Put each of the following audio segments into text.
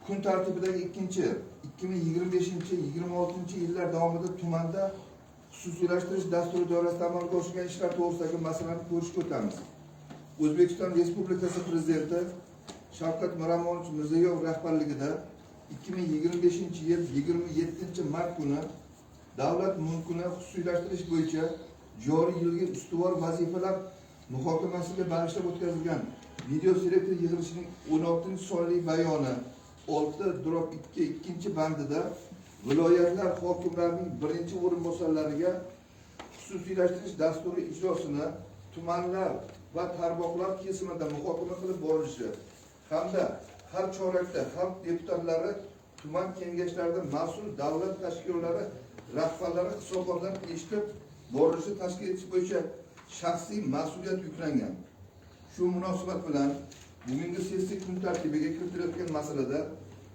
kun tartibidagi 2025-26 yillar davomida tumanda xususiylashtirish dasturi doirasida amalga oshirilgan ishlar to'g'risidagi masalani ko'rishga o'tamiz. O'zbekiston Respublikasi Prezidenti Shavkat Miromonovich Mirziyoyev rahbarligida 2025-yil 27-mart kuni davlat mulkini xususiylashtirish bo'yicha joriy yilgi ustuvor vazifalar muhokamasiga bag'ishlab o'tkazilgan video selektor yig'ilishining 16-sonli bayoni 6/2 ikkinchi bandida viloyatlar hokimlarining birinchi o'rinbosarlariga xususiylashtirish dasturi ijrosini tumanlar va tarmoqlar kesimida muhokama qilib borilishi hamda har chorakda xalq deputatlari tuman kengashlarida mas'ul davlat tashkilotlari rahbarlari hisobotdan eshitib borilishi tashkil etish bo'yicha shaxsiy mas'uliyat yuklangan. Shu munosabat bilan bugungi sessiya kun tartibiga kiritilayotgan masalada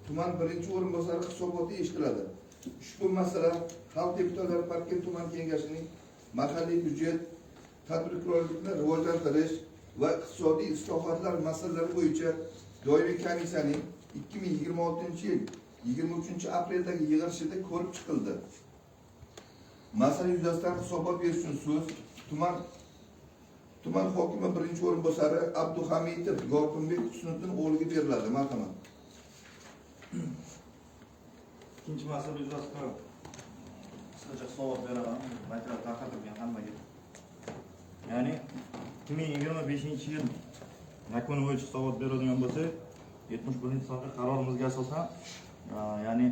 tuman birinchi o'rinbosari hisoboti eshitiladi. Ushbu masala xalq deputatlari Parkent tuman kengashining mahalliy byudjet, tadbirkorlikni rivojlantirish va iqtisodiy islohotlar masalalari bo'yicha doimiy komissiyaning 2026-yil 23-apreldagi yig'ilishida ko'rib chiqildi. Masala yuzasidan hisobot berish uchun so'z tuman hokimi birinchi o'rinbosari Abduhamidov Yorqinbek Husniddin o'g'liga beriladi. Marhamat. İkinci masala yuzasidan qisqacha hisobot beraman. Material tarqatilgan hammaga. Ya'ni 2025-yil yakuni bo'yicha hisobot beradigan bo'lsak, 71-sonli qarorimizga asosan, ya'ni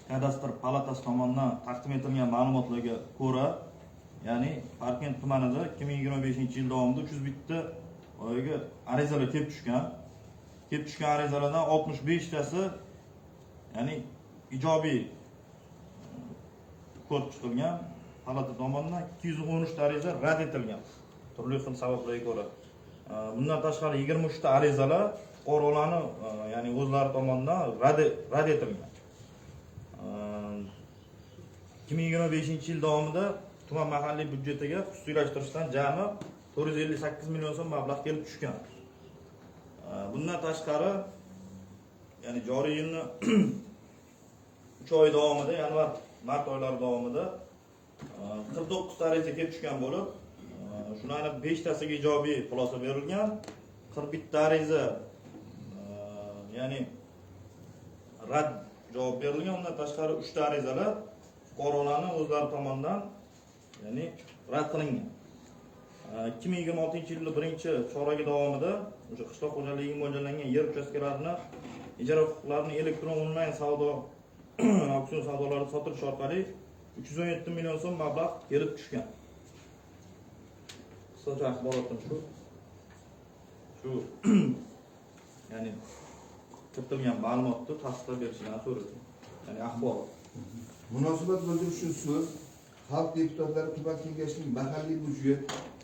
kadastr palatasi tomonidan taqdim etilgan ma'lumotlarga ko'ra, ya'ni Parkent tumanida 2025-yil davomida 301 ta arizalar kelib tushgan. Kelib tushgan arizalardan 65 tasi ya'ni ijobiy ko'rib chiqilgan. Palata tomonidan 213 ta ariza rad etilgan. Turli xil sabablarga ko'ra. Bundan tashqari 23 ta arizalar fuqarolarning ya'ni o'zlari tomonidan rad etilgan. 2025-yil davomida tuman mahalliy byudjetiga xususiylashtirishdan jami 458 million so'm mablag' kelib tushgan. Bundan tashqari ya'ni joriy yilni 3 oy davomida, yanvar mart oylari davomida 49 ta ariza kelib tushgan bo'lib, shularning 5 tasiga ijobiy xulosa berilgan, 41 ta ariza ya'ni rad javob berilgan. Undan tashqari 3 ta arizalar fuqarolarning o'zlari tomonidan ya'ni rad qilingan. 2026-yil 1-choragi davomida o'sha qishloq xo'jaligiga mo'ljallangan yer uchastkalarini ijara huquqlarini elektron onlayn savdo auksion savdolarida sotilish orqali 317 million so'm mablag' kelib tushgan. Qisqacha axborotim shu ya'ni kiritilgan ma'lumotni tasdiqlab berishini so'radim. Ya'ni axborot. Munosabat bildirish uchun so'z xalq deputatlari tuman kengashining mahalliy byudjet,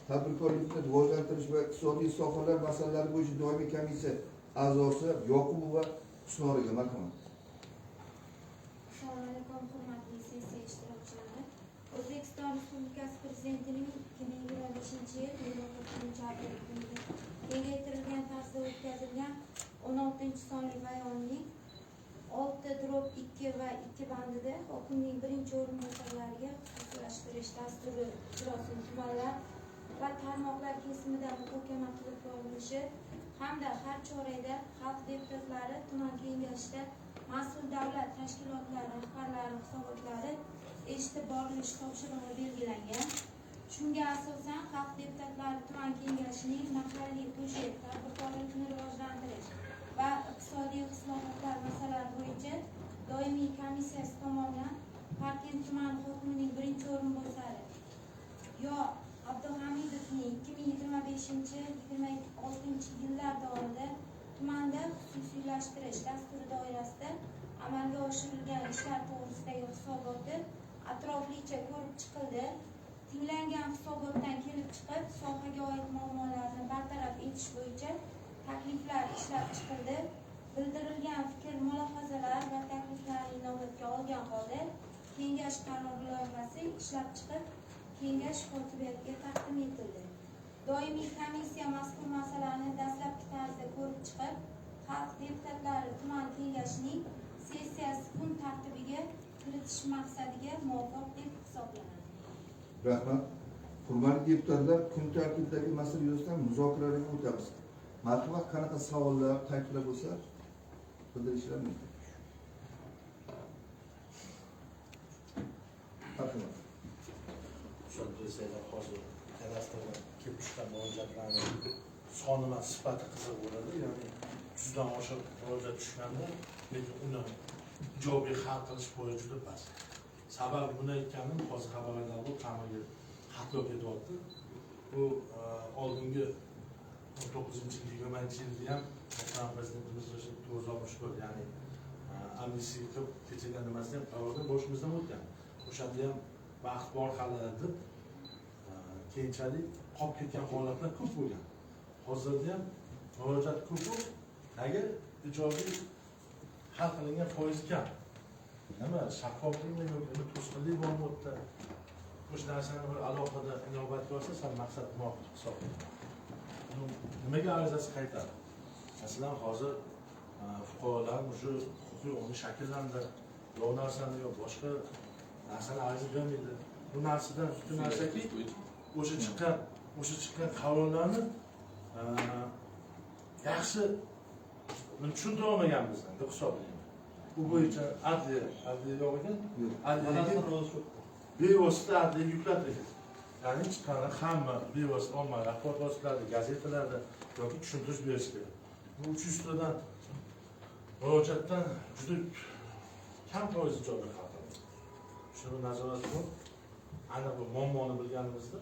tadbirkorlikni rivojlantirish va iqtisodiy sohalar masalalari bo'yicha doimiy komissiya a'zosi Yoqubova Husnoriga. Marhamat. Assalomu alaykum, hurmatli sessiya ishtirokchilari. O'zbekiston Respublikasi Prezidentining 2025-yil 23-aprel kunida kengaytirilgan tarzda o'tkazilgan 16-sonli bayonning 6/2 va 2 bandida hokimning birinchi o'rinbosarlariga xususiylashtirish dasturi ijrosini tumanlar va tarmoqlar kesimida muhokama qilib borilishi hamda har chorakda xalq deputatlari tuman kengashida mas'ul davlat tashkilotlari rahbarlari hisobotlari eshitib borilishi topshirig'i belgilangan. Shunga asosan xalq deputatlari tuman kengashining mahalliy byudjet, tadbirkorlikni rivojlantirish va iqtisodiy islohotlar masalalari bo'yicha doimiy komissiyasi tomonidan Parkent tuman hokimining birinchi o'rinbosari yo Abduhamidovning 2025-26 yillar davomida tumanda xususiylashtirish dasturi doirasida amalga oshirilgan ishlar to'g'risidagi hisoboti atroflicha ko'rib chiqildi. Tinglangan hisobotdan kelib chiqib, sohaga oid muammolarni bartaraf etish bo'yicha takliflar ishlab chiqildi. Bildirilgan fikr, mulohazalar va takliflarni inobatga olgan holda kengash qaror loyihasi ishlab chiqib, kengash kotibiyatiga taqdim etildi. Doimiy komissiya mazkur masalani dastlabki tarzda ko'rib chiqib, xalq deputatlari tuman kengashi Kengashining sessiyasi kun tartibiga kiritish maqsadiga muvofiq deb hisoblanadi. Rahmat. Hurmatli deputatlar, kun tartibidagi masala yuzasidan muzokaralarga o'tamiz. Marhamat, qanaqa savollar, takliflar bo'lsa, bildirishlar mumkin. Marhamat. Tushuntirsangiz hozir kadastrga kelib chiqqan murojaatlarning soni va sifati qiziq bo'ladi. Ya'ni 100 dan oshiq murojaat tushganda, lekin uni ijobiy hal qilish bo'yicha juda past. Sababi buni aytganim hozir xabarlarda bu ta'mirga xatlov ketyapti. Bu oldingi 19-20 yilda ham O'zbekiston prezidentimiz To'g'ri ya'ni amnistiya qilib kechadan nimasini ham qarorda boshimizdan o'tgan. O'shanda ham vaqt bor hali deb keyinchalik qolib ketgan holatlar ko'p bo'lgan. Hozirda ham murojaat ko'p, nega ijobiy hal qilingan foiz kam. Nima shaffoflikmi yoki to'sqinlik bormi o'tda? O'sha narsani bir alohida inobatga olsa, sal maqsad muvofiq hisoblanadi. Nimaga arizasi qaytadi? Masalan, hozir fuqarolar shu huquqiy o'rni shakllandi, yo narsani yo boshqa narsani ariza bermaydi. Bu narsadan ustun narsaki, o'sha chiqqan qarorlarni yaxshi tushuntira olmaganmiz deb hisoblayman. Bu bo'yicha adliya yo'q ekan, bevosita adliya yuklatilgan. Ya'ni chiqqan hamma bevosita ommaviy axborot vositalarida, gazetalarda yoki tushuntirish berish kerak. Bu 300 tadan murojaatdan juda kam foiz ijobiy hal qiladi. Shuni nazorat qilib, aniq bu muammoni bilganimizda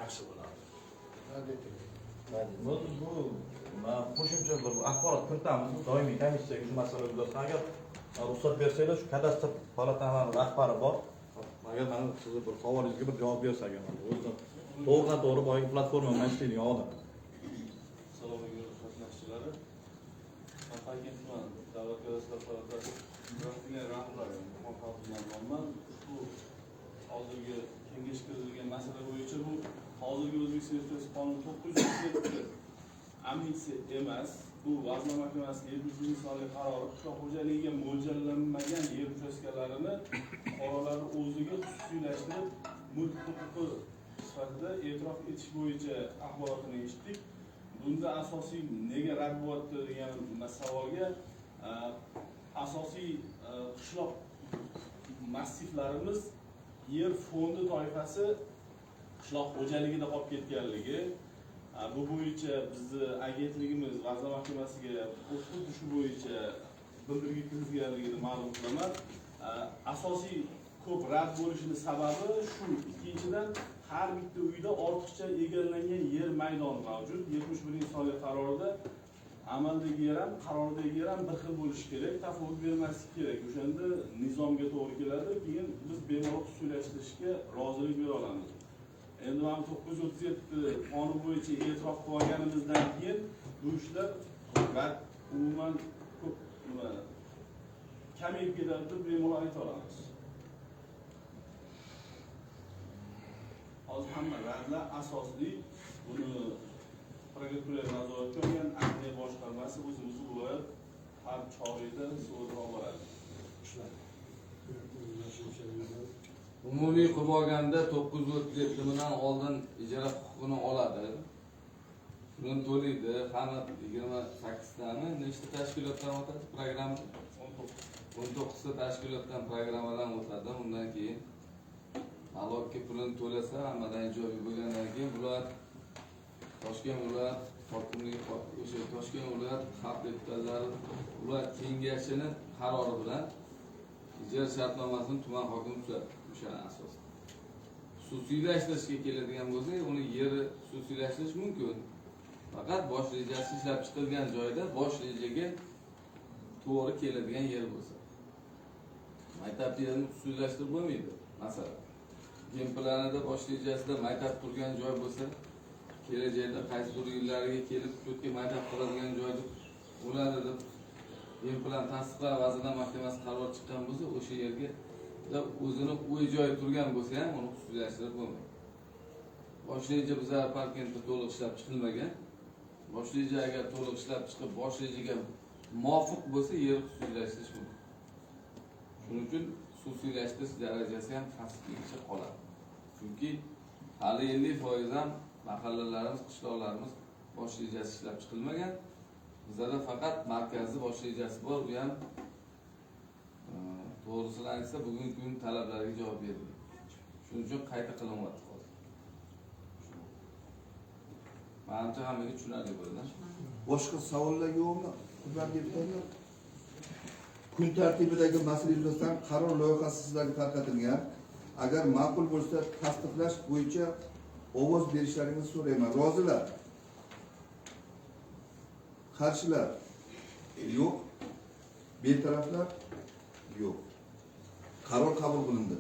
yaxshi bo'ladi. Bu qo'shimcha bir axborot kiritamiz. Doimiy komissiyaga shu masala yuzasidan agar ruxsat bersanglar, shu kadastr palatalari rahbari bor. Agar mana sizni bir savolingizga bir javob bersa agar o'zidan to'g'ridan-to'g'ri boyagi platformadan ishlaydigan odam. Assalomu alaykum qatnashchilari. Toshkent tuman davlat kadastr palatasi raisligining rahbari Muhammad ushbu hozirgi kengash kiritilgan masala bo'yicha bu hozirgi O'zbekiston Respublikasi qonuni 907 amnistiya emas, bu Vazirlar Mahkamasi 700 sonli qarori qishloq xo'jaligiga mo'ljallanmagan yer uchastkalarini fuqarolarning o'ziga xususiylashtirib mulk huquqi sifatida e'tirof etish bo'yicha axborotini eshitdik. Bunda asosiy nega rad bo'lyapti degan savolga asosiy qishloq massivlarimiz yer fondi toifasi qishloq xo'jaligida qolib ketganligi, bu bo'yicha bizni agentligimiz Vazirlar Mahkamasiga xuddi shu bo'yicha bildirgi kiritganligini ma'lum qilaman. Asosiy ko'p rad bo'lishining sababi shu. Ikkinchidan, har bitta uyda ortiqcha egallangan yer maydoni mavjud. 71-sonli qarorda amaldagi yer ham, qarordagi yer ham bir xil bo'lishi kerak, tafovut bermaslik kerak. O'shanda nizomga to'g'ri keladi. Keyin biz bemalol xususiylashtirishga rozilik bera olamiz. Endi mana 937 qonun bo'yicha e'tirof qilganimizdan keyin bu ishlar umuman ko'p kamayib ketadi deb bemalol ayta olamiz. Hozir hamma radlar asosli buni prokuratura nazoratga olgan Adliya boshqarmasi o'zimiz viloyat har chorida so'rab boradi. Umumiy qilib olganda 937 bilan oldin ijara huquqini oladi. Buni to'laydi. Hamma 28 tani nechta tashkilotdan o'tadi programma? 19 ta tashkilotdan programmadan o'tadi. Undan keyin alokka pulini to'lasa, hammadan ijobiy bo'lgandan keyin bular Toshkent viloyat hokimligi, o'sha Toshkent viloyat xalq deputatlari ular kengashining qarori bilan ijara shartnomasini tuman hokimi tuzadi. O'sha asosda xususiylashtirishga keladigan bo'lsak, uni yeri xususiylashtirish mumkin. Faqat bosh rejasi ishlab chiqilgan joyda bosh rejaga to'g'ri keladigan yer bo'lsa. Maktab yerini xususiylashtirib bo'lmaydi. Masalan, gen planida bosh rejasida maktab turgan joy bo'lsa, kelajakda qaysi bir yillariga kelib ko'kka maktab quradigan joyda bo'ladi deb gen plan tasdiqlab Vazirlar Mahkamasi qaror chiqqan bo'lsa, o'sha yerga o'zini uy joyi turgan bo'lsa ham uni xususiylashtirib bo'lmaydi. Bosh reja bizlar Parkentda to'liq ishlab chiqilmagan. Bosh reja agar to'liq ishlab chiqib, bosh rejaga muvofiq bo'lsa yer xususiylashtirish mumkin. Shuning uchun xususiylashtirish darajasi ham pastligicha qoladi. Chunki hali 50% ham mahallalarimiz, qishloqlarimiz bosh rejasi ishlab chiqilmagan. Bizda faqat markazli bosh rejasi bor, bu ham to'g'risini aytsa bugungi kun talablariga javob bermaydi. Shuning uchun qayta qilinyapti hozir. Menimcha hammaga tushunarli bo'ldi. Boshqa savollar yo'qmi? Hurmatli deputatlar. Kun tartibidagi masala yuzasidan qaror loyihasi sizlarga tarqatilgan. Agar ma'qul bo'lsa, tasdiqlash bo'yicha ovoz berishlaringizni so'rayman. Rozilar? Qarshilar? Yo'q. Betaraflar? Yo'q. Qaror qabul qilindi.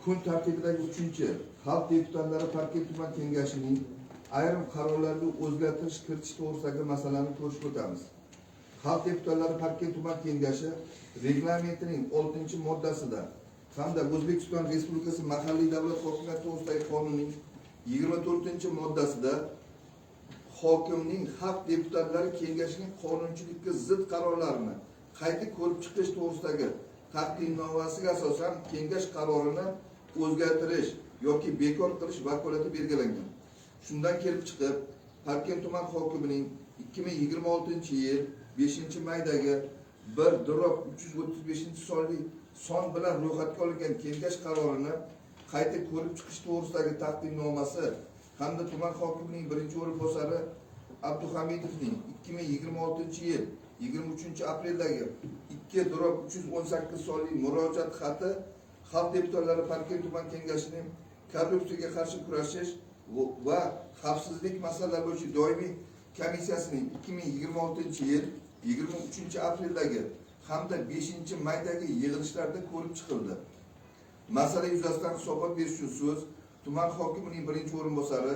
Kun tartibidagi 3-xalq deputatlari Parkent tuman kengashining ayrim qarorlarga o'zgartirish kiritish to'g'risidagi masalani ko'rishib o'tamiz. Xalq deputatlari Parkent tuman kengashi reglamentining 6-moddasida hamda O'zbekiston Respublikasi mahalliy davlat hokimiyati to'g'risidagi qonunining 24-moddasida hokimning xalq deputatlari kengashining qonunchilikka zid qarorlarini qayta ko'rib chiqish to'g'risidagi taqdimnomasiga asosan kengash qarorini o'zgartirish yoki bekor qilish vakolati belgilangan. Shundan kelib chiqib, Parkent tuman hokimining 2026-yil 5-maydagi 1/335 son bilan ro'yxatga olingan kengash qarorini qayta ko'rib chiqish to'g'risidagi taqdimnomasi hamda tuman hokimining 1-o'rinbosari Abduhamidovning 2026-yil 23-apreldagi 2/318 sonli murojaat xati xalq deputatlari Parkent tuman kengashining korrupsiyaga qarshi kurashish va xavfsizlik masalalari bo'yicha doimiy komissiyasining 2026-yil 23-apreldagi hamda 5-maydagi yig'ilishlarda ko'rib chiqildi. Masala yuzasidan hisobot berish uchun so'z tuman hokimining 1-o'rinbosari,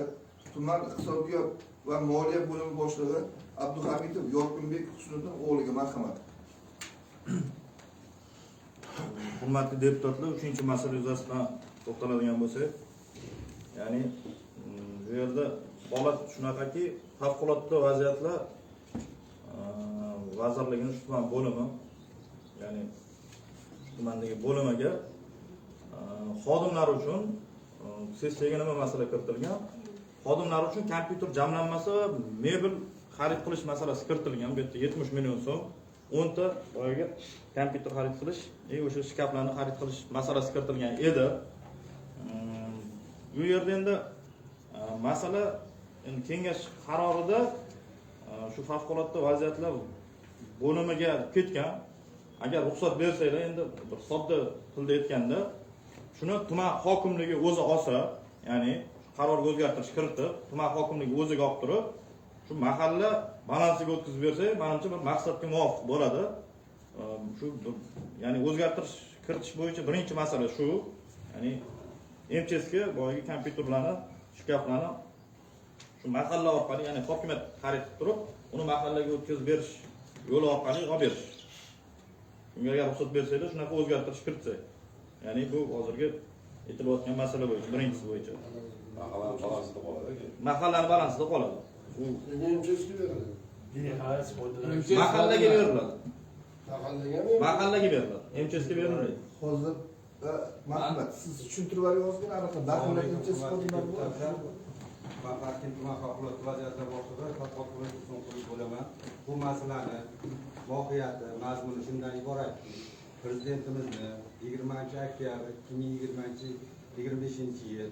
tuman iqtisodiyot va moliya bo'limi boshlig'i Abduhamidov Yorqinbek Husniddin o'g'liga marhamat. Hurmatli deputatlar, 3-masala yuzasidan to'xtaladigan bo'lsak, ya'ni bu yerda holat shunaqaki, favqulodda vaziyatlar vazirligining tuman bo'limi, ya'ni tumandagi bo'limiga xodimlar uchun sessiyaga nima masala kiritilgan? Xodimlar uchun kompyuter jamlanmasi va mebel xarid qilish masalasi kiritilgan. Bu yerda 70 million so'm 10 ta boyaga kompyuter xarid qilish, o'sha shkaflarni xarid qilish masalasi kiritilgan edi. Bu yerda endi masala kengash qarorida shu favqulodda vaziyatlar bo'limiga ketgan. Agar ruxsat bersanglar, endi bir sodda tilda aytganda, shuni tuman hokimligi o'zi olsa, ya'ni qarorga o'zgartirish kiritib, tuman hokimligi o'ziga olib turib, shu mahalla balansiga o'tkazib bersa, menimcha bir maqsadga muvofiq bo'ladi. Shu ya'ni o'zgartirish kiritish bo'yicha birinchi masala shu, ya'ni MCSga boyagi kompyuterlarni, shkaflarni shu mahalla orqali, ya'ni hokimiyat xarid qilib turib, uni mahallaga o'tkazib berish yo'li orqali olib berish. Shunga agar ruxsat bersanglar, shunaqa o'zgartirish kiritsak. Ya'ni bu hozirgi aytilayotgan masala bo'yicha, birinchisi bo'yicha. Mahallaning balansida qoladi. Mahallaning balansida qoladi. U MCSga beriladi. mahallaga beriladi. Mahallaga beriladi. MCSga berilmaydi. Hozir marhamat, siz tushuntirib yuborsangiz anaqa mahallaga MCS xodimlar bor. Parkent tuman favqulodda vaziyatlar boshlig'i Fatqot bo'laman. Bu masalani mohiyati, mazmuni shundan iboratki, prezidentimizni 20-oktyabr 2025-yil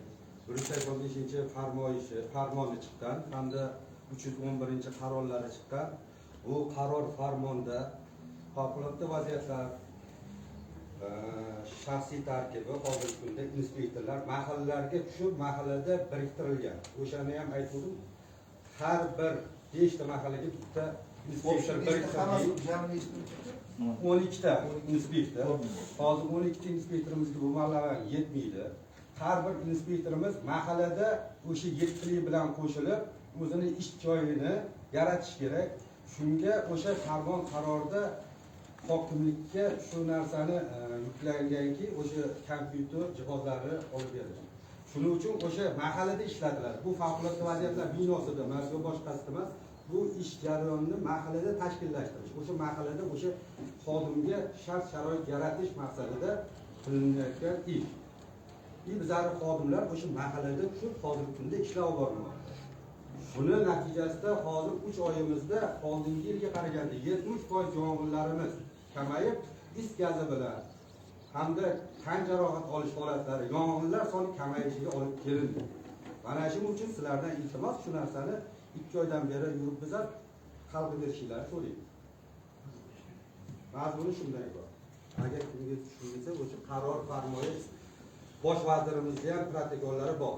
185-farmoni chiqqan hamda 311-qarorlari chiqqan. Bu qaror farmonda favqulodda vaziyatlar shaxsiy tarkibi hozirgi kunda inspektorlar mahallalarga tushib mahallada biriktirilgan. O'shani ham aytdim. Har bir 5 ta mahallaga bitta inspektor biriktirilgan. 12 ta inspektor. Hozir 12 ta inspektorimizga bu mahallada yetmaydi. Har bir inspektorimiz mahallada o'sha yetkili bilan qo'shilib o'zini ish joyini yaratish kerak. Shunga o'sha farmon qarorida hokimlikka shu narsani yuklanganki, o'sha kompyuter jihozlari olib beriladi. Shuning uchun o'sha mahallada ishlatiladi. Bu favqulodda vaziyatlar binosida, mazkur boshqasida emas, bu ish jarayonini mahallada tashkillashtirish, o'sha mahallada o'sha xodimga shart sharoit yaratish maqsadida qilinayotgan ish. Bizlar xodimlar o'sha mahallada shu hozirgi kunda ishlab bormoqda. Buni natijasida hozir 3 oyimizda oldingi yilga qaraganda 70% yong'inlarimiz kamayib, is gazi bilan hamda tan jarohat olish holatlari, yong'inlar soni kamayishiga olib kelindi. Mana shuning uchun sizlardan iltimos shu narsani 2 oydan beri yurib bizlar hal qilishinglarni so'raymiz. Mazmuni shunday bor. Agar kimga tushunsa, o'sha qaror farmoyi bosh vazirimizda ham protokollari bor.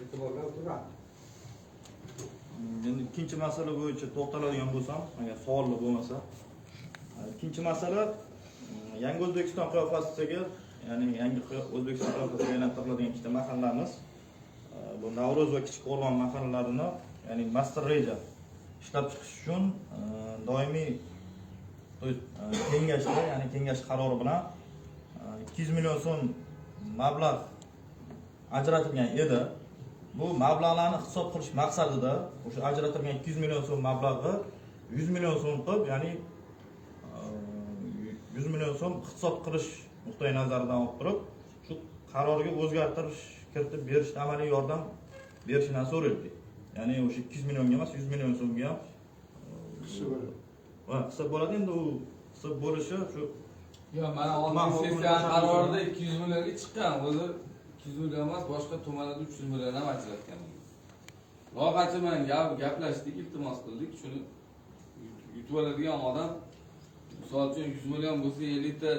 E'tiborga o'tiradi. Endi ikkinchi masala bo'yicha to'xtaladigan bo'lsam, agar savollar bo'lmasa, ikkinchi masala Yangi O'zbekiston qiyofasidagi, ya'ni yangi O'zbekiston qiyofasiga aylantiriladigan ikkita mahallamiz, bu Navro'z va Kichik Qo'rg'on mahallalarini, ya'ni master reja ishlab chiqish uchun doimiy kengashda, ya'ni kengash qarori bilan 200 million so'm mablag' ajratilgan edi. Bu mablag'larni hisob qilish maqsadida o'sha ajratilgan 200 million so'm mablag'ni 100 million so'm qilib, ya'ni 100 million so'm hisob qilish nuqtai nazaridan olib turib, shu qarorga o'zgartirish kiritib berishda amaliy yordam berishini so'raydi. Ya'ni o'sha 200 millionga emas, 100 million so'mga ham hisob bo'ladi. Endi u hisob bo'lishi shu mana oldin sessiyaning qarorida 200 millionga chiqqan, o'zi 200 million emas, boshqa tumanlarda 300 million ham ajratgan. Loqachi bilan gaplashdik, iltimos qildik, shuni yutib oladigan odam misol uchun 100 million bo'lsa 50 ta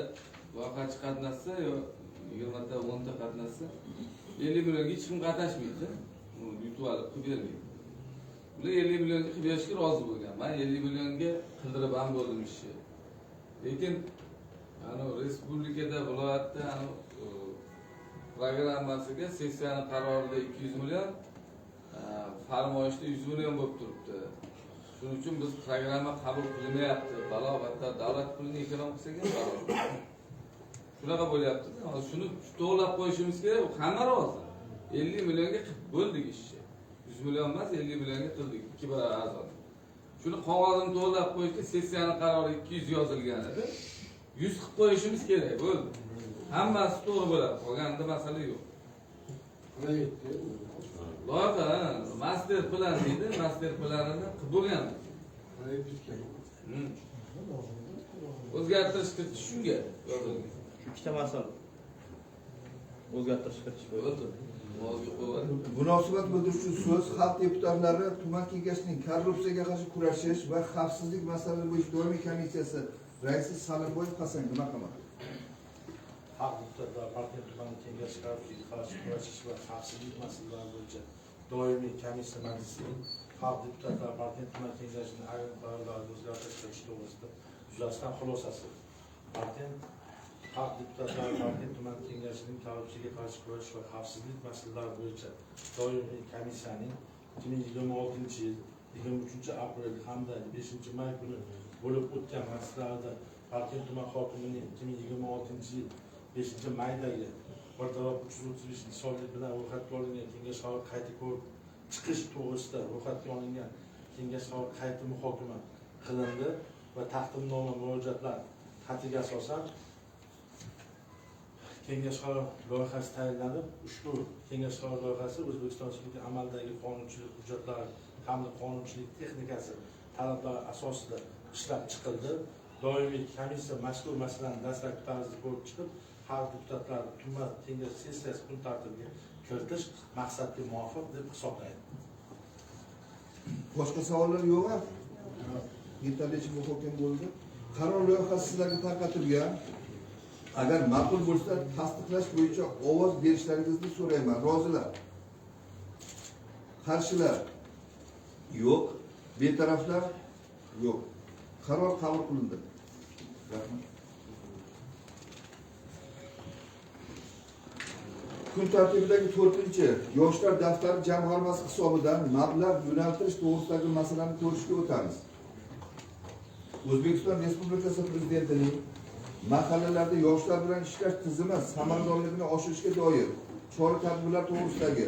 loqachi qatnashsa yo 20 ta 10 ta qatnashsa 50 millionga hech kim qatnashmaydi. Yutib olib qilib bermaydi. Ular 50 millionga qilib berishga rozi bo'lgan. Men 50 millionga qildirib ham bo'ldim ishni. Lekin respublikada, viloyatda programmasiga sessiyaning qarorida 200 million, farmoyishda 100 million bo'lib turibdi. Shuning uchun biz programma qabul qilinmayapti. Balobatda davlat pulini ekonom qilsak ham balobat. Shunaqa bo'lyapti. Shuni to'g'rilab qo'yishimiz kerak. Hamma rozi. 50 millionga bo'ldik ishni. 100 million emas, 50 millionga qildik. 2 barobar arzon. Shuni qog'ozini to'g'rilab qo'yishda sessiyaning qarori 200 yozilgan edi. 100 qilib qo'yishimiz kerak. Bo'ldi. Hammasi to'g'ri bo'ladi. Qolganda masala yo'q. Loyiha master plan deydi, master planini qilib bo'lgan. O'zgartirish kiritish shunga yozilgan. Shu ikkita masala. O'zgartirish kiritish bo'ldi. Munosabat bildiruvchi so'z xalq deputatlari tuman kengashining korrupsiyaga qarshi kurashish va xavfsizlik masalalari bo'yicha doimiy komissiyasi raisi Salimboyev Hasan nima qilmoqda? Xalq deputatlari partiya tuman kengashi korrupsiyaga qarshi kurashish va xavfsizlik masalalari bo'yicha doimiy komissiya majlisining xalq deputatlari partiya tuman kengashining ayrim qarorlarini o'zgartirish qilish to'g'risida yuzasidan xulosasi. Partiya xalq deputatlari partiya tuman kengashining korrupsiyaga qarshi kurashish va xavfsizlik masalalari bo'yicha doimiy komissiyaning 2026 yil 23 aprel hamda 5 may kuni bo'lib o'tgan majlislarda partiya tuman hokimining 2026 yil 5 maydagi bir taraf 335 sonlik bilan ro'yxatga olingan kengash qarori qayta ko'rib chiqish to'g'risida ro'yxatga olingan kengash qarori qayta muhokama qilindi va taqdimnoma murojaatlar xatiga asosan kengash qarori loyihasi tayinlanib, ushbu kengash qarori loyihasi O'zbekiston Respublikasi amaldagi qonunchilik hujjatlari hamda qonunchilik texnikasi talablari asosida ishlab chiqildi. Doimiy komissiya mazkur masalani dastlabki tarzda ko'rib chiqib, xalq deputatlari tuman kengash sessiyasi kun tartibiga kiritish maqsadga muvofiq deb hisoblaydi. Boshqa savollar yo'qmi? Yetarlicha muhokama bo'ldi. Qaror loyihasi sizlarga tarqatilgan. Agar ma'qul bo'lsa, tasdiqlash bo'yicha ovoz berishlaringizni so'rayman. Rozilar? Qarshilar? Yo'q. Betaraflar? Yo'q. Qaror qabul qilindi. Rahmat. Kun tartibidagi 4-yoshlar daftari jamg'armasi hisobidan mablag' yo'naltirish to'g'risidagi masalani ko'rishga o'tamiz. O'zbekiston Respublikasi Prezidentining mahallalarda yoshlar bilan ishlash tizimi samaradorligini oshirishga doir chora-tadbirlar to'g'risidagi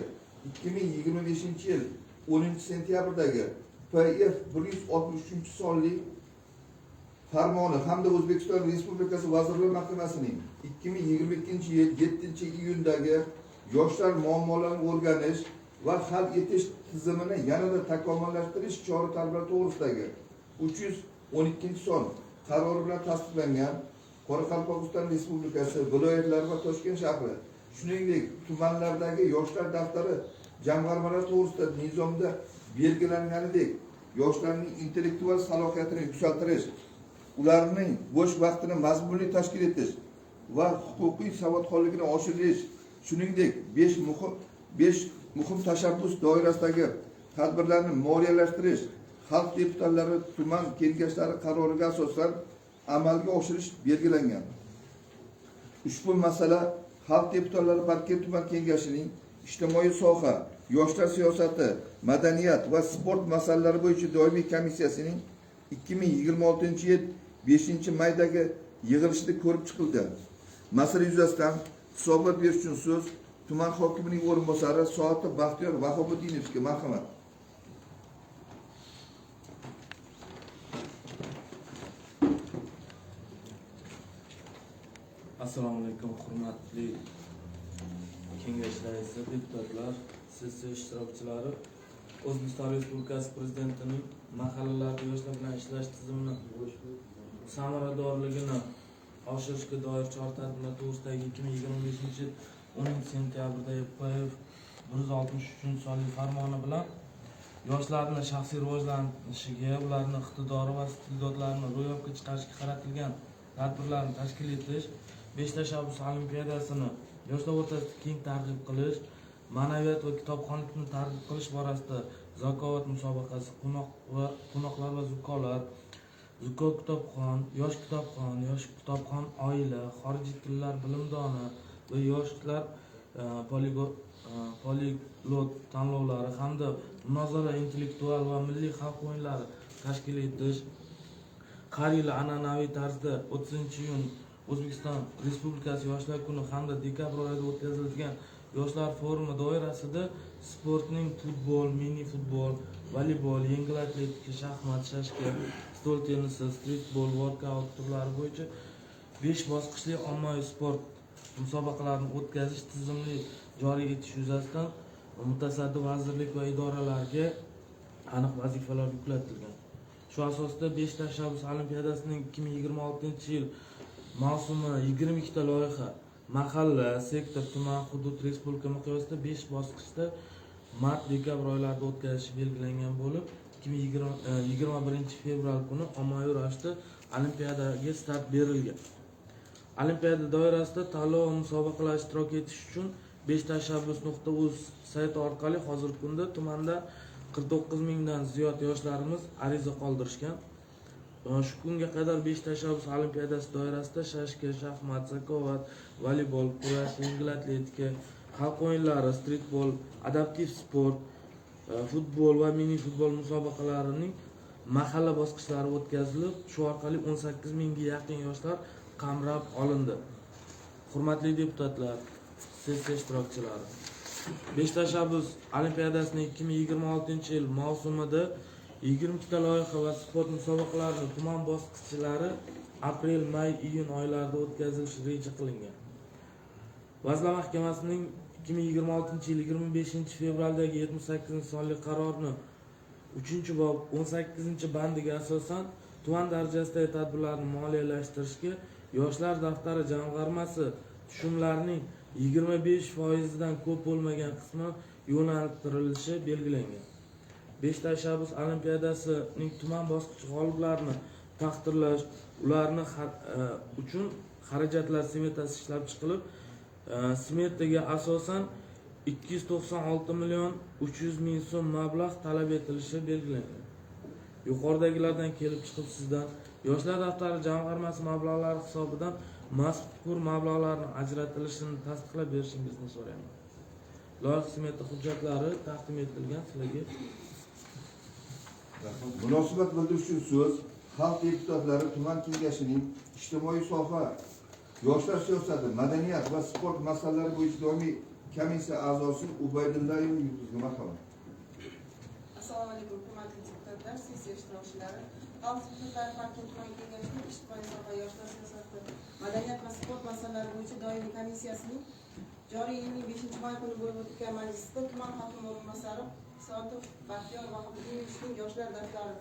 2025 yil 10-sentyabrdagi PF 163 sonli farmoni hamda O'zbekiston Respublikasi Vazirlar Mahkamasining 2022-yil 7-iyundagi yoshlar muammolarini o'rganish va hal etish tizimini yanada takomillashtirish chora-tadbirlari to'g'risidagi 312-son qarori bilan tasdiqlangan Qoraqalpog'iston Respublikasi, viloyatlar va Toshkent shahri, shuningdek tumanlardagi yoshlar daftari jamg'armalari to'g'risida nizomda belgilanganidek yoshlarning intellektual salohiyatini yuksaltirish, ularning bo'sh vaqtini mazmunli tashkil etish va huquqiy savodxonligini oshirish, shuningdek 5 muhim tashabbus doirasidagi tadbirlarni moliyalashtirish xalq deputatlari tuman kengashlari qaroriga asosan amalga oshirish belgilangan. Ushbu masala xalq deputatlari Parkent tuman kengashining ijtimoiy soha, yoshlar siyosati, madaniyat va sport masalalari bo'yicha doimiy komissiyasining 2026-yil 5-maydagi yig'ilishida ko'rib chiqildi. Masala yuzasidan hisobot berish uchun so'z tuman hokimining o'rinbosari Soati Baxtiyor Vahobuddinovga marhamat. Assalomu alaykum, hurmatli kengash raisi, deputatlar, sessiya ishtirokchilari. O'zbekiston Respublikasi Prezidentining mahallalarda yoshlar bilan ishlash tizimini samaradorligini oshirishga doir chora-tadbirlar to'g'risidagi 2025-yil 10-sentyabrdagi PF 163 sonli farmoni bilan yoshlarning shaxsiy rivojlanishiga, ularning iqtidori va iste'dodlarini ro'yobga chiqarishga qaratilgan tadbirlarni tashkil etish, 5 tashabbus olimpiadasini yoshlar o'rtasida keng targ'ib qilish, ma'naviyat va kitobxonlikni targ'ib qilish borasida zakovat musobaqasi, qo'noqlar va zukkolar, zukko kitobxon, yosh kitobxon oila, xorijiy tillar bilimdoni va yoshlar poliglot tanlovlari hamda munozara intellektual va milliy xalq o'yinlari tashkil etish, har yili an'anaviy tarzda 30-iyun O'zbekiston Respublikasi Yoshlar kuni hamda dekabr oyida o'tkaziladigan yoshlar forumi doirasida sportning futbol, mini futbol, voleybol, yengil atletika, shaxmat, shashka, stol tennisi, streetbol, workout turlari bo'yicha 5 bosqichli ommaviy sport musobaqalarini o'tkazish tizimli joriy etish yuzasidan mutasaddi vazirlik va idoralarga aniq vazifalar yuklatilgan. Shu asosda 5 tashabbus olimpiadasining 2026-yil mavsumi 22 ta loyiha mahalla, sektor, tuman, hudud, respublika miqyosida 5 bosqichda mart-dekabr oylarida o'tkazish belgilangan bo'lib, 21 fevral kuni ommaviy ravishda olimpiadaga start berilgan. Olimpiada doirasida tanlov va musobaqalarda ishtirok etish uchun 5tashabbus.uz sayti orqali hozirgi kunda tumanda 49 mingdan ziyod yoshlarimiz ariza qoldirishgan. Shu kunga qadar 5 tashabbus olimpiadasi doirasida shashka, shaxmat, zakovat, voleybol, kurash, yengil atletika, xalq o'yinlari, streetbol, adaptiv sport, futbol va mini futbol musobaqalarining mahalla bosqichlari o'tkazilib, shu orqali 18 mingga yaqin yoshlar qamrab olindi. Hurmatli deputatlar, sessiya ishtirokchilari, 5 tashabbus olimpiadasining 2026-yil mavsumida 20 ta loyiha va sport musobaqalarining tuman bosqichlari aprel, may, iyun oylarida o'tkazilishi reja qilingan. Vazirlar Mahkamasining 2026-yil 25 fevraldagi 78 sonli qarorining 3-bob 18-bandiga asosan tuman darajasidagi tadbirlarni moliyalashtirishga yoshlar daftari jamg'armasi tushumlarining 25%dan ko'p bo'lmagan qismi yo'naltirilishi belgilangan. 5 tashabbus olimpiadasining tuman bosqichi g'oliblarini taqdirlash, ularni uchun xarajatlar smetasi ishlab chiqilib, smetaga asosan 296 million 300 ming so'm mablag' talab etilishi belgilangan. Yuqoridagilardan kelib chiqib sizdan yoshlar daftari jamg'armasi mablag'lari hisobidan mazkur mablag'larning ajratilishini tasdiqlab berishingizni so'rayman. Loyiha smeta hujjatlari taqdim etilgan sizlarga. Munosabat bildirish uchun so'z xalq deputatlari tuman kengashining ijtimoiy soha, yoshlar siyosati, madaniyat va sport masalalari bo'yicha doimiy komissiya a'zosi Ubaydullayev Yulduzga marhamat. alaykum, hurmatli deputatlar, sessiya ishtirokchilari. Xalq deputatlari Parkent tuman kengashining ijtimoiy soha, yoshlar siyosati, madaniyat va sport masalalari bo'yicha doimiy komissiyasining joriy yilning 5-may kuni bo'lib o'tgan majlisida tuman hokimi o'rinbosari Sodiq Baxtiyor Vahibuddinning yoshlar daftari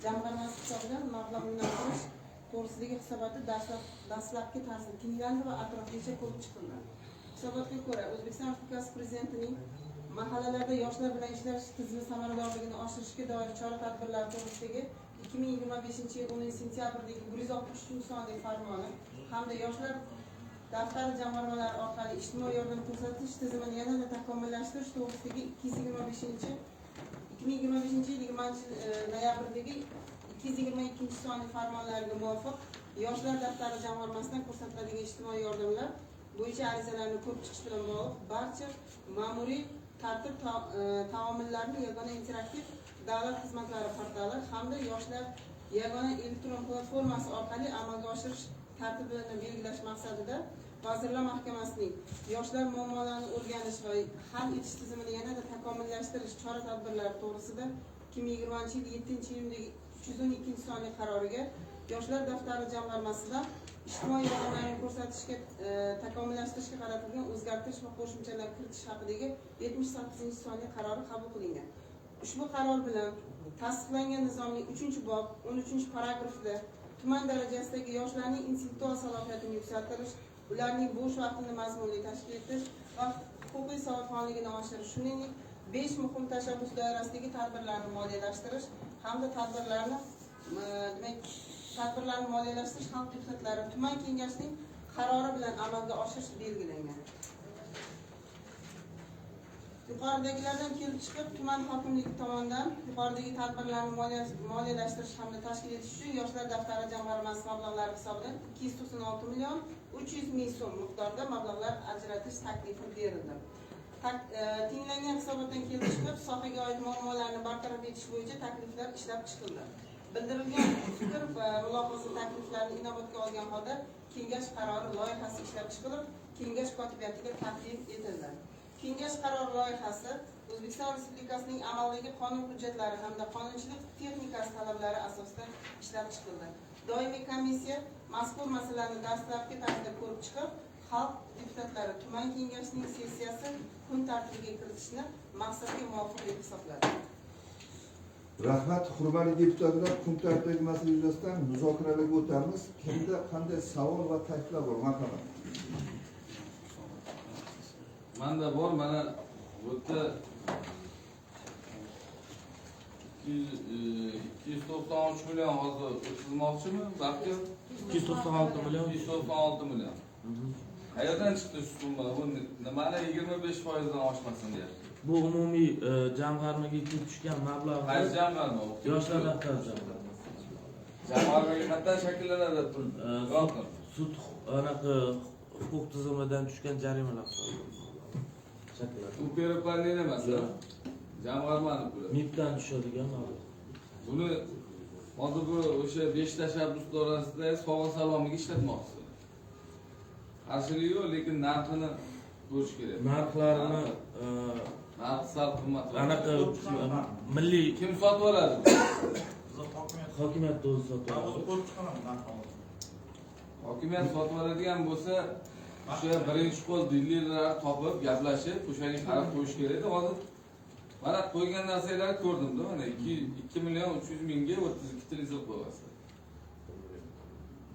jamg'armasi hisobidan mablag' yo'naltirish to'g'risidagi hisoboti dastlabki tarzda tinglandi va atroflicha ko'rib chiqildi. Hisobotga ko'ra, O'zbekiston Respublikasi Prezidentining mahallalarda yoshlar bilan ishlash tizimi samaradorligini oshirishga doir chora-tadbirlar to'g'risidagi 2025-yil 10-sentyabrdagi 163-sonli farmoni hamda yoshlar daftari jamg'armalari orqali ijtimoiy yordam ko'rsatish tizimini yanada takomillashtirish to'g'risidagi 2025-yil 20-noyabrdagi 222-sonli farmonlarga muvofiq yoshlar daftari jamg'armasidan ko'rsatiladigan ijtimoiy yordamlar bo'yicha arizalarni ko'rib chiqish bilan bog'liq barcha ma'muriy tartib taomillarni yagona interaktiv davlat xizmatlari portali hamda yoshlar yagona elektron platformasi orqali amalga oshirish tartibini belgilash maqsadida Vazirlar Mahkamasining yoshlar muammolarini o'rganish va hal etish tizimini yanada takomillashtirish chora-tadbirlari to'g'risida 2020-yil 7-iyundagi 312-sonli qaroriga yoshlar daftari jamg'armasidan ijtimoiy yordamlarni ko'rsatishga takomillashtirishga qaratilgan o'zgartirish va qo'shimchalar kiritish haqidagi 78-sonli qarori qabul qilingan. Ushbu qaror bilan tasdiqlangan nizomning 3-bob 13-paragrafida tuman darajasidagi yoshlarning intellektual salohiyatini yuksaltirish, ularning bo'sh vaqtini mazmunli tashkil etish va huquqiy savodxonligini oshirish, shuningdek 5 muhim tashabbus doirasidagi tadbirlarni moliyalashtirish hamda tadbirlarni moliyalashtirish xalq deputatlari tuman kengashining qarori bilan amalga oshirish belgilangan. Yuqoridagilardan kelib chiqib, tuman hokimligi tomonidan yuqoridagi tadbirlarni moliyalashtirish hamda tashkil etish uchun yoshlar daftari jamg'armasi mablag'lari hisobidan 296 million 300 ming so'm miqdorida mablag'lar ajratish taklifi berildi. Tinglangan hisobotdan kelib chiqib, sohaga oid muammolarni bartaraf etish bo'yicha takliflar ishlab chiqildi. Bildirilgan fikr va mulohaza takliflarini inobatga olgan holda kengash qarori loyihasi ishlab chiqilib, kengash kotibiyatiga taqdim etildi. Kengash qarori loyihasi O'zbekiston Respublikasining amaldagi qonun hujjatlari hamda qonunchilik texnikasi talablari asosida ishlab chiqildi. Doimiy komissiya mazkur masalani dastlabki tarzda ko'rib chiqib, xalq deputatlari tuman kengashining sessiyasi kun tartibiga kiritishni maqsadga muvofiq deb hisobladi. Rahmat, hurmatli deputatlar, kun tartibidagi masala yuzasidan muzokaralarga o'tamiz. Kimda qanday savol va takliflar bor? Marhamat. Manda bor, mana bu yerda 293 million hozir o'tkazmoqchimi? Balki 296 million. 296 million. Qayerdan chiqdi shu summa? Bu nimani 25% dan oshmasin deyapti. Bu umumiy jamg'armaga kelib tushgan mablag'. Qaysi jamg'arma? Yoshlar daftari jamg'armasi. Jamg'armaga qanday shakllanadi pul? Sud anaqa huquq tizimidan tushgan jarimalar shakllanadi. Bu pereplanli emas, jamg'armani puli. MIBdan tushadigan mablag'. Buni hozir bu o'sha 5 tashabbus doirasida sog'liq salomiga ishlatmoqchi. Qarshilik yo'q, lekin narxini ko'rish kerak. Narxlarini narx sal qimmatroq. anaqa milliy Kim sotib oladi? hokimiyat o'zi sotib oladi. ko'rib chiqaman narxni. Hokimiyat sotib oladigan bo'lsa, o'sha birinchi qo'l dillerlar topib, gaplashib, o'shanga qarab qo'yish kerak edi. Hozir mana qo'ygan narsalarni ko'rdim-da, mana 2 million 300 mingga 32 televizor qo'yasiz.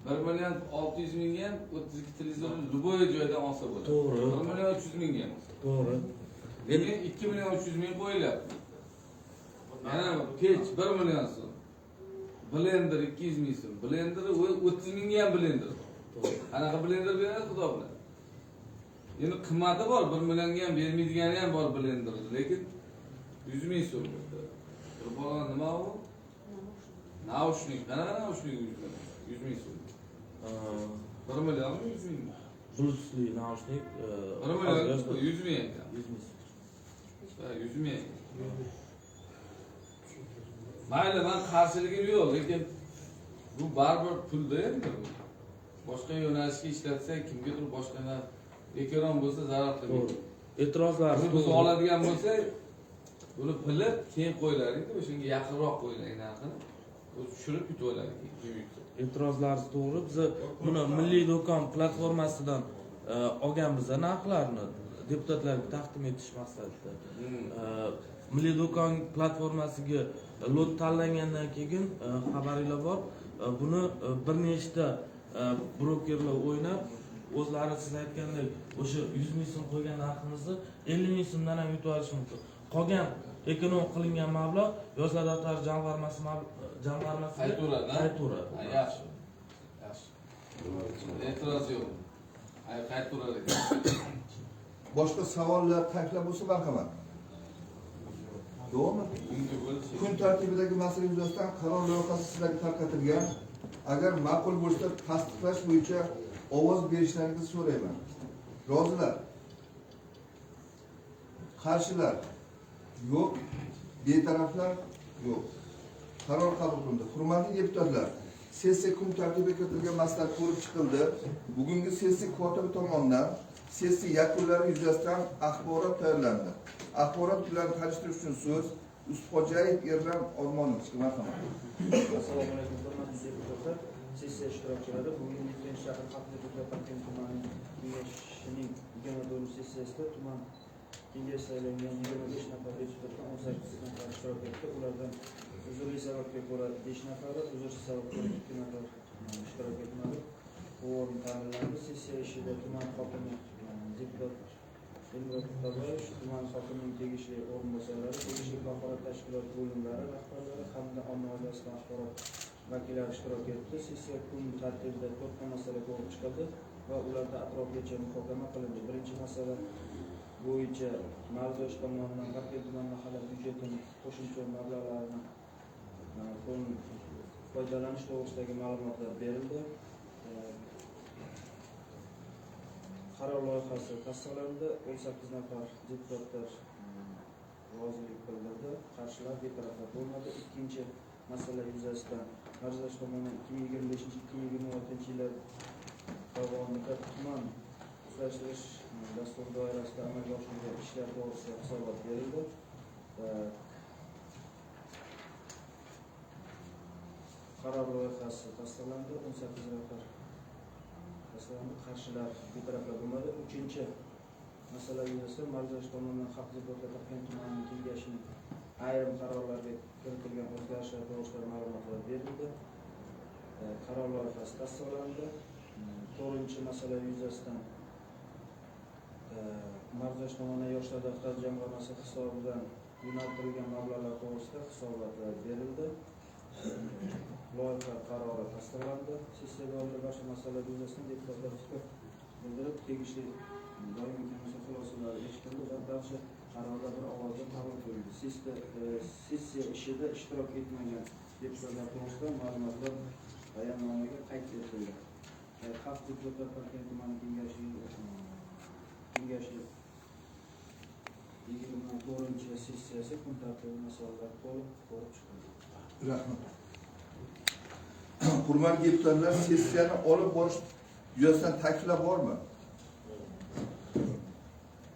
1 million 600 mingga ham 32 televizorni любой joydan olsa bo'ladi. To'g'ri. 1 million 300 mingga ham. To'g'ri. Lekin 2 million 300 ming qo'yilyapti. Yana pech 1 million so'm. Blender 200 ming so'm. Blender 30 mingga ham blender. Qanaqa blender beradi xudo biladi. Endi qimmati bor, 1 millionga ham bermaydigani ham bor blender, lekin 100 ming so'm. Bu nima u? Naushnik, qanaqa naushnik 100 ming so'm. 1 million 100 ming. Bluetoothli naushnik 1 million 100 ming ekan. 100 ming. 100 ming. Mayli, men qarshiligim yo'q, lekin bu baribir pulda endi. Boshqa yo'nalishga ishlatsa, kimgadir boshqa ekran bo'lsa zarar qilmaydi. E'tirozlar biz oladigan bo'lsa, buni bilib keyin qo'yilar edi, o'shanga yaqinroq qo'yilgan narxini. O'zi tushirib yutib olar ekan. E'tirozlaringiz to'g'ri. Biz buni Milliy do'kon platformasidan olganmiz narxlarni deputatlarga taqdim etish maqsadida. Milliy do'kon platformasiga lot tanlangandan keyin xabaringlar bor. Buni bir nechta brokerlar o'ynab, o'zlari siz aytgandek o'sha 100 ming so'm qo'ygan narximizni 50 ming so'mdan ham yutib olish mumkin. Qolgan ekonom qilingan mablag' yoshlar daftari jamg'armasiga qaytaveradi. Yaxshi. Yaxshi. E'tiroz yo'q. Qaytaveradi. Boshqa savollar, takliflar bo'lsa marhamat. Yo'qmi? Kun tartibidagi masala yuzasidan qaror loyihasi sizlarga tarqatilgan. Agar ma'qul bo'lsa, tasdiqlash bo'yicha ovoz berishlaringizni so'rayman. Rozilar? Qarshilar? Yo'q. Betaraflar? Yo'q. Qaror qabul qilindi. Hurmatli deputatlar, sessiya kun tartibiga kiritilgan maslahat ko'rib chiqildi. Bugungi sessiya kotibi tomonidan sessiya yakunlari yuzasidan axborot tayyorlandi. Axborot bilan tanishtirish uchun so'z Usxo'jayev Erram Olmonovga marhamat. Assalomu alaykum, hurmatli deputatlar, sessiya ishtirokchilari. Bugungi Toshkent shahar xalq deputatlari tumani kengashining 24-sessiyasida tuman kengash saylangan 25 nafar deputatdan 18 nafar ishtirok etdi. Ulardan uzrli sababga ko'ra 5 nafari, uzrsiz sababga ko'ra 2 nafar ishtirok etmadi. O'rin ta'minlandi. Sessiya ishida tuman hokimi deputat Elmurod Tutabayev, tuman hokimining tegishli o'rinbosarlari, tegishli kafolat tashkilot bo'limlari rahbarlari hamda ommaviy axborot vakillari ishtirok etdi. Sessiya kun tartibida 4 ta masala ko'rib chiqildi va ularda atroflicha muhokama qilindi. Birinchi masala bo'yicha Marzosh tomonidan Parkent tuman mahalla byudjetining qo'shimcha mablag'larini foydalanish to'g'risidagi ma'lumotlar berildi. Qaror loyihasi tasdiqlandi. 18 nafar deputatlar rozilik bildirdi. Qarshilar, betaraflar bo'lmadi. Ikkinchi masala yuzasidan Marzosh tomonidan 2025-2026 yillar davomida tuman o'zlashtirish dasturi doirasida amalga oshirilgan ishlar to'g'risida hisobot berildi. Qaror loyihasi tasdiqlandi. 18 nafar qarshilar, betaraflar bo'lmadi. Uchinchi masala yuzasidan Marzosh tomonidan xalq deputatlari tumanining kengashining ayrim qarorlarga kiritilgan o'zgarishlar to'g'risida ma'lumotlar berildi. Qaror loyihasi tasdiqlandi. To'rtinchi masala yuzasidan Marzosh tomonidan yoshlar daftari jamg'armasi hisobidan yo'naltirilgan mablag'lar to'g'risida hisobotlar berildi. Loyiha qarori tasdiqlandi. Sessiya davomida barcha masalalar yuzasidan deputatlar fikr bildirib, tegishli doimiy komissiya xulosalari eshitildi va barcha qarorlar bir ovozda qabul qilindi. Sessiya ishida ishtirok etmagan deputatlar to'g'risida ma'lumotlar bayonnomaga qayd etildi. Xalq deputatlar Parkent tumani kengashi 24-sessiyasi kun tartibi masalalar ko'rib chiqildi. Rahmat. Hurmatli deputatlar, sessiyani olib borish yuzasidan takliflar bormi?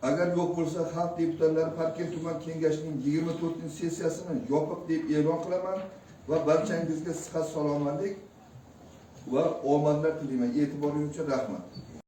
Agar yo'q bo'lsa, xalq deputatlari Parkent tuman kengashining 24-sessiyasini yopiq deb e'lon qilaman va barchangizga sihat salomatlik va omadlar tilayman. E'tiboringiz uchun rahmat.